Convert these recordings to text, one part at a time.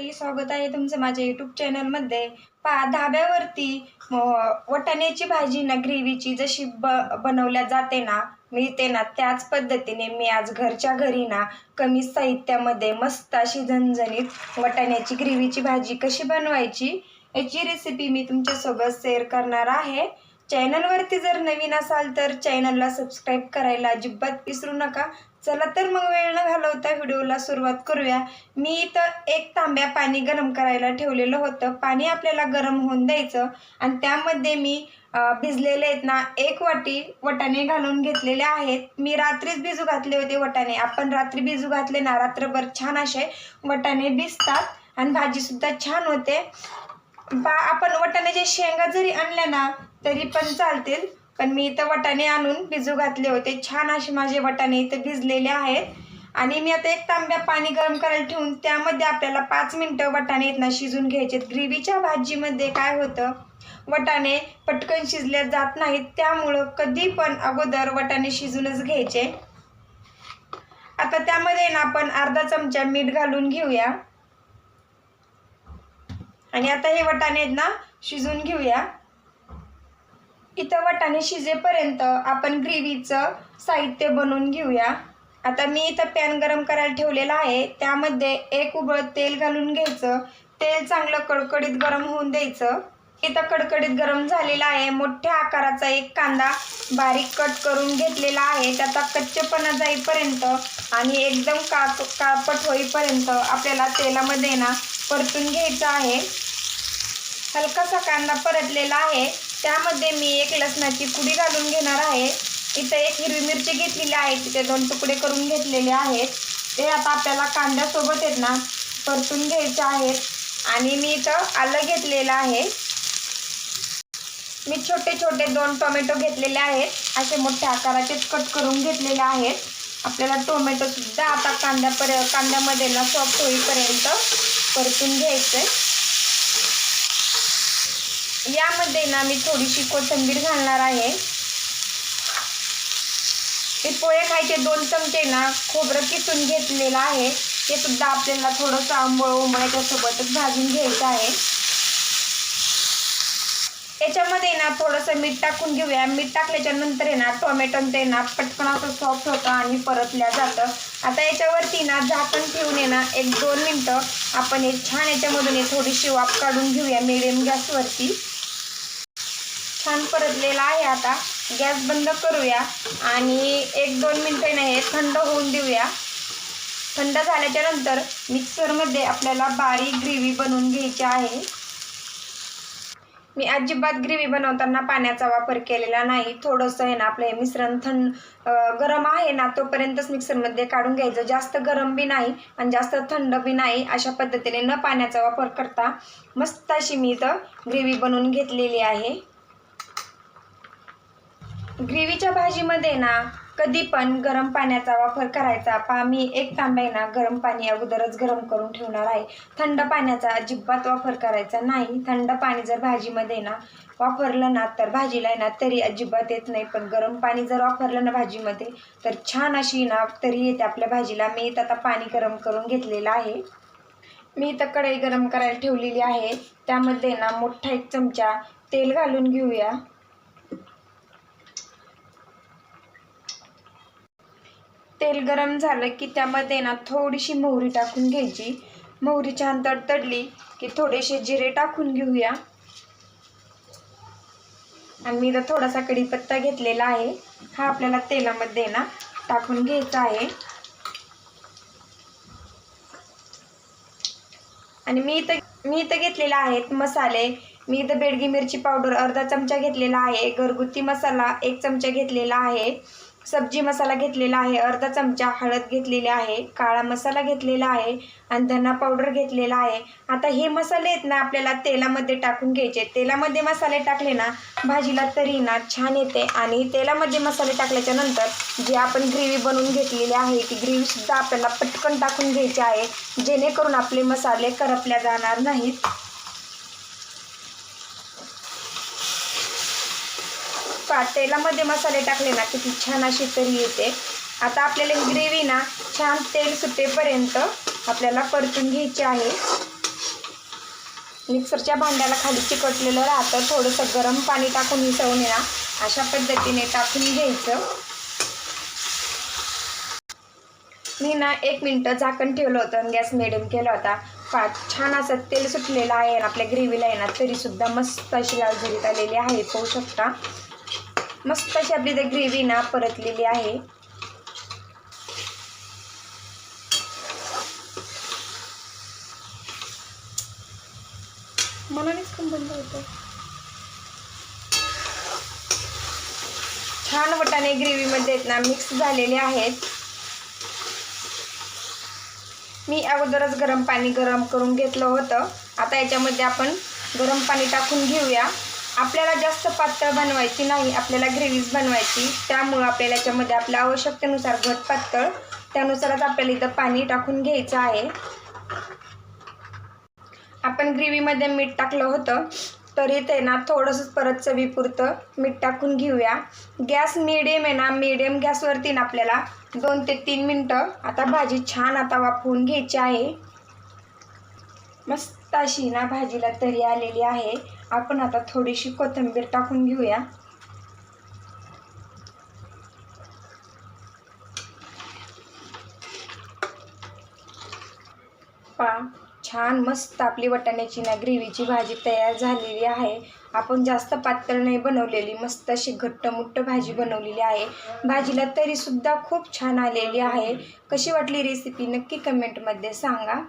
मंडळी, स्वागत आहे तुमचं माझ्या यूट्यूब चॅनलमध्ये। पहा, धाब्यावरती वाटाण्याची भाजी ना ग्रेव्हीची जशी बनवल्या जाते ना, मिळते ना, त्याच पद्धतीने मी आज घरच्या घरी ना कमी साहित्यामध्ये मस्त अशी झणझणीत वाटाण्याची ग्रेव्हीची भाजी कशी बनवायची याची रेसिपी मी तुमच्यासोबत शेअर करणार आहे। चॅनलवरती जर नवीन असाल तर चॅनलला सबस्क्राईब करायला अजिबात विसरू नका। चला तर मग वेळ न घालवता व्हिडिओला सुरुवात करूया। मी इथं एक तांब्या पाणी गरम करायला ठेवलेलं होतं। पाणी आपल्याला गरम होऊन द्यायचं आणि त्यामध्ये मी भिजलेले आहेत ना 1 वाटी वाटाणे घालून घेतलेले आहेत। मी रात्रीच भिजू घातले होते वाटाणे। आपण रात्री भिजू घातले ना, रात्रभर छान असे वाटाणे भिजतात आणि भाजीसुद्धा छान होते। आपण वाटाण्याच्या शेंगा जरी आणल्या ना तरी पण चालतील, पण मी इथं वाटाणे आणून भिजू घातले होते। छान असे माझे वाटाणे इथं भिजलेले आहेत आणि मी आता एक तांब्या पाणी गरम करायला ठेवून त्यामध्ये आपल्याला 5 मिनिटं वाटाणे आहेत ना शिजून घ्यायचे। ग्रेव्हीच्या भाजीमध्ये काय होतं, वाटाणे पटकन शिजल्या जात नाहीत, त्यामुळं कधी पण अगोदर वाटाणे शिजूनच घ्यायचे। आता त्यामध्ये ना आपण अर्धा चमचा मीठ घालून घेऊया आणि आता हे वाटाणे आहेत ना शिजून घेऊया। इथं वाटाणे शिजेपर्यंत आपण ग्रेव्हीचं साहित्य बनवून घेऊया। आता मी इथं पॅन गरम करायला ठेवलेला आहे, त्यामध्ये 1 उबळ तेल घालून घ्यायचं। तेल चांगलं कडकडीत गरम होऊन द्यायचं। इथं कडकडीत गरम झालेला आहे। मोठ्या आकाराचा एक कांदा बारीक कट करून घेतलेला आहे। त्याचा कच्चेपणा जाईपर्यंत आणि एकदम काळपट होईपर्यंत आपल्याला तेलामध्ये ना परतून घ्यायचं आहे। हलकासा कांदा परतलेला आहे, त्यामध्ये मी 1 लसणाची कुडी घालून घेणार आहे। इथं 1 हिरवी मिरची घेतलेली आहे, तिथे 2 तुकडे करून घेतलेले आहेत। ते आता आपल्याला कांद्यासोबत आहेत ना परतून घ्यायचे आहेत। आणि मी इथं आलं घेतलेलं आहे। मी छोटे छोटे 2 टोमॅटो घेतलेले आहेत, असे मोठ्या आकाराचे कट करून घेतलेले आहेत। आपल्याला टोमॅटो सुद्धा आता कांद्यामध्ये ना सॉफ्ट होईपर्यंत परतून घ्यायचंय। यामध्ये ना मी थोडीशी कोथिंबीर घालणार आहे। मी पोहे खायचे 2 चमचे ना खोबरं किसून घेतलेलं आहे, ते सुद्धा आपल्याला थोडंसं आंबोळ्याच्या सोबतच भाजून घ्यायचं आहे। याच्यामध्ये ना थोडंसं मीठ टाकून घेऊया। मीठ टाकल्याच्या नंतर आहे ना टोमॅटो ते ना पटकन असं सॉफ्ट होतं आणि परतल्या जातं। आता याच्यावरती ना झाकण ठेवून आहे ना 1-2 मिनटं आपण हे छान याच्यामधून थोडीशी वाफ काढून घेऊया मीडियम गॅसवरती। छान परतलेला आहे। आता गॅस बंद करूया आणि 1-2 मिनिटं ना हे थंड होऊन देऊया। थंड झाल्याच्या नंतर मिक्सरमध्ये आपल्याला बारीक ग्रेव्ही बनवून घ्यायची आहे। मी अजिबात ग्रेव्ही बनवताना पाण्याचा वापर केलेला नाही। थोडंसं आहे ना आपलं हे मिश्रण गरम आहे ना तोपर्यंतच मिक्सरमध्ये काढून घ्यायचं। जास्त गरम बी नाही आणि जास्त थंड बी नाही, अशा पद्धतीने न पाण्याचा वापर करता मस्त अशी मी इथं ग्रेव्ही बनवून घेतलेली आहे। ग्रेव्हीच्या भाजीमध्ये ना कधी पण गरम पाण्याचा वापर करायचा। पहा, मी 1 तांब्या ना गरम पाणी अगोदरच गरम करून ठेवणार आहे। थंड पाण्याचा अजिबात वापर करायचा नाही। थंड पाणी जर भाजीमध्ये ना वापरलं ना तर भाजीला ना तरी अजिबात येत नाही, पण गरम पाणी जर वापरलं ना भाजीमध्ये तर छान अशी ना तरी येते आपल्या भाजीला। मी इथं आता पाणी गरम करून घेतलेलं आहे। मी इथं कढई गरम करायला ठेवलेली आहे, त्यामध्ये ना मोठा 1 चमचा तेल घालून घेऊया। तेल गरम झालं की त्यामध्ये ना थोडीशी मोहरी टाकून घ्यायची। मोहरी छान तडतडली की थोडेसे जिरे टाकून घेऊया आणि मी इथं थोडासा कढीपत्ता घेतलेला आहे, हा आपल्याला तेलामध्ये ना टाकून घ्यायचा आहे। आणि मी इथं घेतलेला आहेत मसाले। मी इथं बेडगी मिरची पावडर अर्धा चमचा घेतलेला आहे, घरगुती मसाला 1 चमचा घेतलेला आहे, सब्जी मसाला घेतलेला आहे अर्धा चमचा, हळद घेतलेली आहे, काळा मसाला घेतलेला आहे आणि धना पावडर घेतलेला आहे। आता हे मसाले आहेत ना आपल्याला तेलामध्ये टाकून घ्यायचे। तेलामध्ये मसाले टाकले ना भाजीला तरी ना छान येते आणि तेलामध्ये मसाले टाकल्याच्या नंतर जी आपण ग्रेव्ही बनवून घेतलेली आहे ती ग्रेव्ही सुद्धा आपल्याला पटकन टाकून घ्यायची आहे, जेणेकरून आपले मसाले करपल्या जाणार नाहीत। तेलामध्ये मसाले टाकले ना किती छान अशी तरी येते। आता आपल्याला ग्रेव्ही ना छान तेल सुटेपर्यंत आपल्याला परतून घ्यायची आहे। मिक्सरच्या भांड्याला खाली चिकटलेलं राहतं, थोडंसं गरम पाणी टाकून मिसळून ना अशा पद्धतीने टाकून घ्यायचं. मी ना 1 मिनटं झाकण ठेवलं होतं आणि गॅस मिडियम केला होता. छान असं तेल सुटलेलं आहे आपल्या ग्रेव्हीला आहे ना, तरीसुद्धा मस्त अशी लाल झरीत आलेली आहे, पाहू शकता. मस्त अशी आपली ते ग्रेव्ही ना परतलेली आहे. मला नाहीच कम बंद होतं. छान वटाणे ग्रेव्हीमध्ये ना मिक्स झालेले आहेत. मी अगोदरच गरम पाणी गरम करून घेतलं होतं. आता याच्यामध्ये आपण गरम पाणी टाकून घेऊया. आपल्याला जास्त पातळ बनवायची नाही, आपल्याला ग्रेव्हीज बनवायची, त्यामुळं आपल्याला याच्यामध्ये आपल्या आवश्यकतेनुसार घट पातळ त्यानुसारच आपल्याला इथं पाणी टाकून घ्यायचं आहे. आपण ग्रेव्हीमध्ये मीठ टाकलं होतं, तरी ते ना थोडंसं परत चवीपुरतं मीठ टाकून घेऊया. गॅस मिडियम आहे ना, मिडियम गॅसवरती ना आपल्याला 2 ते 3 मिनटं आता भाजी छान आता वाफवून घ्यायची आहे. मस्त अशी ना भाजीला तरी आलेली आहे. आपण आता थोडीशी कोथिंबीर टाकून घेऊया. छान मस्त आपली वाटाण्याची ना ग्रेव्हीची भाजी तयार झालेली आहे. आपण जास्त पातळ नाही बनवलेली, मस्त अशी घट्टमुट्ट भाजी बनवलेली आहे. भाजीला तरीसुद्धा खूप छान आलेली आहे. कशी वाटली रेसिपी नक्की कमेंटमध्ये सांगा.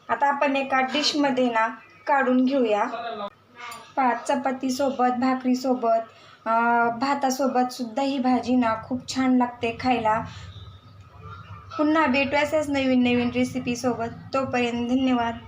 आता आपण एका डिशमध्ये ना काढून घेऊया. चपातीसोबत, भाकरीसोबत, भातासोबतसुद्धा ही भाजी ना खूप छान लागते खायला. पुन्हा भेटू असेच नवीन नवीन रेसिपीसोबत. तोपर्यंत धन्यवाद.